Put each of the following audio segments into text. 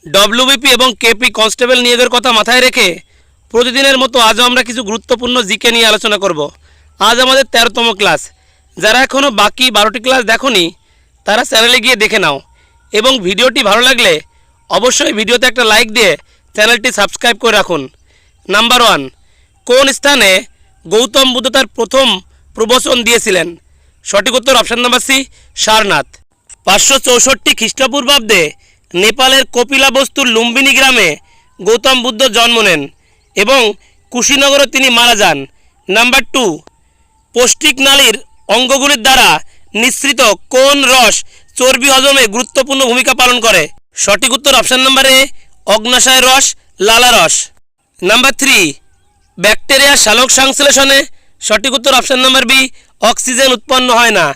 WBP এবং KP constable নিয়োগের কথা মাথায় রেখে প্রতিদিনের মতো আজও আমরা কিছু গুরুত্বপূর্ণ জিকে নিয়ে আলোচনা করব। আজ আমাদের 13তম ক্লাস। যারা এখনও বাকি 12টি ক্লাস দেখোনি তারা চ্যানেলে গিয়ে দেখে নাও এবং ভিডিওটি ভালো লাগলে অবশ্যই ভিডিওতে একটা লাইক দিয়ে চ্যানেলটি সাবস্ক্রাইব করে রাখুন। নাম্বার 1, কোন স্থানে গৌতম বুদ্ধ তার প্রথম প্রবচন দিয়েছিলেন? সঠিক উত্তর অপশান নাম্বার সি, সারনাথ। 564 খ্রিস্টপূর্বাব্দে নেপালের কপিলাবস্তুর লুম্বিনী গ্রামে গৌতম বুদ্ধ জন্ম নেন এবং কুশীনগরে তিনি মারা যান। নাম্বার 2, পৌষ্টিক নালীর অঙ্গগুলির দ্বারা নিঃসৃত কোন রস চর্বি হজমে গুরুত্বপূর্ণ ভূমিকা পালন করে? সঠিক উত্তর অপশান নাম্বার এ, অগ্ন্যাশয় রস, লালা রস। নাম্বার 3, ব্যাকটেরিয়া সালোক সংশ্লেষণে? সঠিক উত্তর অপশান নাম্বার বি, অক্সিজেন উৎপন্ন হয় না।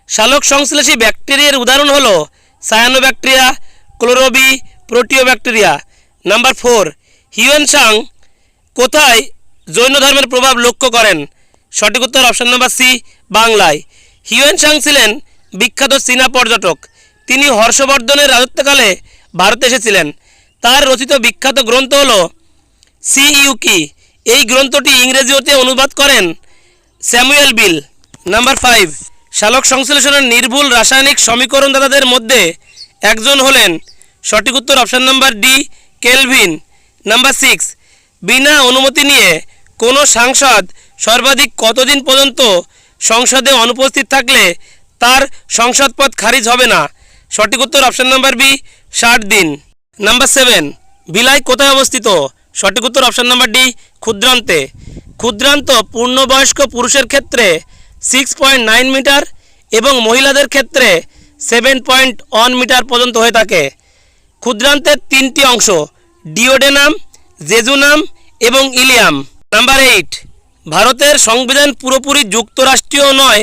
সালোক সংশ্লেষী ব্যাকটেরিয়ার উদাহরণ হল cyanobacteria, ক্লোরোবি, proteobacteria. Number 4, Hiuen Tsang কোথায় জৈন ধর্মের প্রভাব লক্ষ্য করেন? সঠিক উত্তর অপশান নাম্বার সি, বাংলায়। হিউয়েন সাং ছিলেন বিখ্যাত চীনা পর্যটক। তিনি হর্ষবর্ধনের রাজত্বকালে ভারতে এসেছিলেন। তার রচিত বিখ্যাত গ্রন্থ হল সিইউকি। এই গ্রন্থটি ইংরেজিতে অনুবাদ করেন স্যামুয়েল বিল। নাম্বার 5, সালোক সংশ্লেষণের নির্ভুল রাসায়নিক সমীকরণদাতাদের মধ্যে একজন হলেন? সঠিক উত্তর option number D, Kelvin. Number 6, বিনা অনুমতি নিয়ে কোনো সাংসদ সর্বাধিক কতদিন পর্যন্ত সংসদে অনুপস্থিত থাকলে তার সংসদ পদ খারিজ হবে না? সঠিক উত্তর অপশান নাম্বার বি, 60 দিন। নাম্বার 7, ভিলাই কোথায় অবস্থিত? সঠিক উত্তর অপশান নাম্বার ডি, ক্ষুদ্রান্তে। ক্ষুদ্রান্ত পূর্ণবয়স্ক পুরুষের ক্ষেত্রে 6.9 মিটার এবং মহিলাদের ক্ষেত্রে 7.1 মিটার পর্যন্ত হয়ে থাকে। ক্ষুদ্রান্তের 3টি অংশ, ডিওডেনাম, জেজুনাম এবং ইলিয়াম। নাম্বার 8, ভারতের সংবিধান পুরোপুরি যুক্তরাষ্ট্রীয় নয়,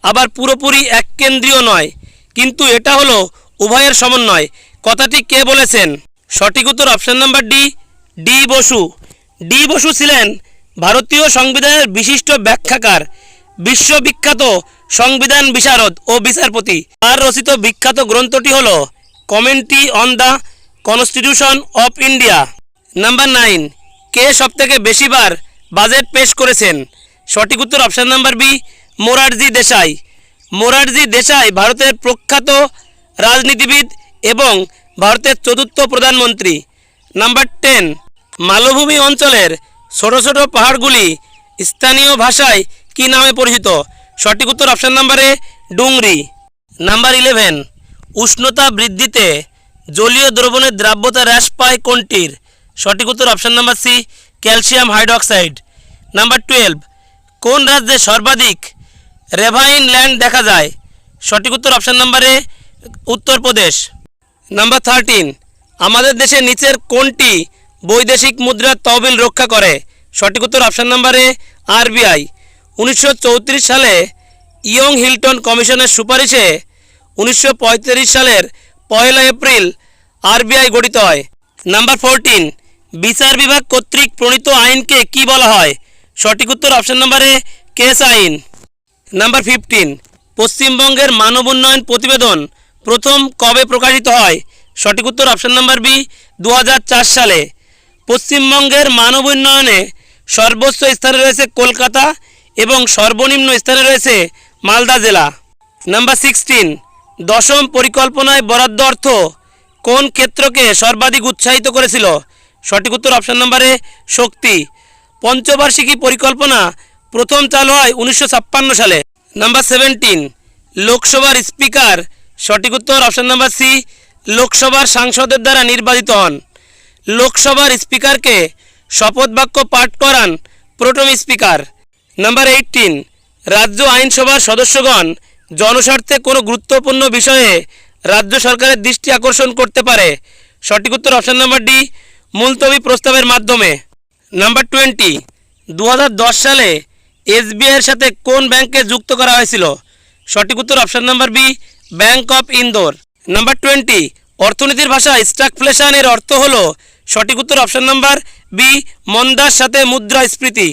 আবার পুরোপুরি এককেন্দ্রীয় নয়, কিন্তু এটা হলো উভয়ের সমন্বয়। কথাটি কে বলেছেন? সঠিক উত্তর option number D, D Basu. D Basu ছিলেন ভারতীয় সংবিধানের বিশিষ্ট ব্যাখ্যাকার, বিশ্ববিখ্যাত সংবিধান বিশারদ ও বিচারপতি। তার রচিত বিখ্যাত গ্রন্থটি হল commentary on the constitution of India. Number 9, কে সবথেকে বেশিবার বাজেট পেশ করেছেন? সঠিক উত্তর option number B, Morarji Desai. Morarji Desai ভারতের প্রখ্যাত রাজনীতিবিদ এবং ভারতের 4র্থ প্রধানমন্ত্রী। নাম্বার 10, মালভূমি অঞ্চলের ছোট ছোট পাহাড়গুলি স্থানীয় ভাষায় কী নামে পরিচিত? সঠিক উত্তর option number A, Dungri. Number 11, উষ্ণতা বৃদ্ধিতে জলীয় দ্রবণের দ্রাব্যতা হ্রাস পায় কোনটির? সঠিক উত্তর option number C, calcium hydroxide. Number 12, কোন রাজ্যে সর্বাধিক রেভাইন ল্যান্ড দেখা যায়? সঠিক উত্তর option number A, Uttar Pradesh. Number 13, আমাদের দেশে নিচের কোনটি বৈদেশিক মুদ্রার তহবিল রক্ষা করে? সঠিক উত্তর অপশান নাম্বার এ, আরবিআই। 1934 সালে ইয়ং হিল্টন কমিশনের সুপারিশে 1935 সালের 1 এপ্রিল আরবিআই গঠিত হয়। নাম্বার 14, বিচার বিভাগ কর্তৃক প্রণীত আইনকে কি বলা হয়? সঠিক উত্তর অপশান নাম্বার এ, কেস আইন। নাম্বার 15, পশ্চিমবঙ্গের মানব উন্নয়ন প্রতিবেদন প্রথম কবে প্রকাশিত হয়? সঠিক উত্তর অপশান নাম্বার বি, 2004 সালে। পশ্চিমবঙ্গের মানব উন্নয়নে সর্বোচ্চ স্থানে রয়েছে কলকাতা এবং সর্বনিম্ন স্থানে রয়েছে মালদা জেলা। নাম্বার 16, দশম পরিকল্পনায় বরাদ্দ অর্থ কোন ক্ষেত্রকে সর্বাধিক উৎসাহিত করেছিল? সঠিক উত্তর অপশান নাম্বার এ, শক্তি। পঞ্চবার্ষিকী পরিকল্পনা প্রথম চালু হয় 1956 সালে। নাম্বার 17, লোকসভার স্পিকার? সঠিক উত্তর অপশান নাম্বার সি, লোকসভার সাংসদের দ্বারা নির্বাচিত হন। লোকসভার স্পিকারকে শপথ বাক্য পাঠ করান প্রোটেম স্পিকার। নাম্বার 18, রাজ্য আইনসভার সদস্যগণ জনস্বার্থে কোনো গুরুত্বপূর্ণ বিষয়ে রাজ্য সরকারের দৃষ্টি আকর্ষণ করতে পারে? সঠিক উত্তর অপশান নাম্বার ডি, মুলতবি প্রস্তাবের মাধ্যমে। নাম্বার 20, 2010 সালে এসবিআইয়ের সাথে কোন ব্যাংককে যুক্ত করা হয়েছিল? সঠিক উত্তর option number B, bank of Indore. Number 20, অর্থনীতির ভাষায় স্ট্যাগফ্লেশন এর অর্থ হলো? সঠিক উত্তর অপশান নাম্বার বি, মন্দার সাথে মুদ্রাস্ফীতি।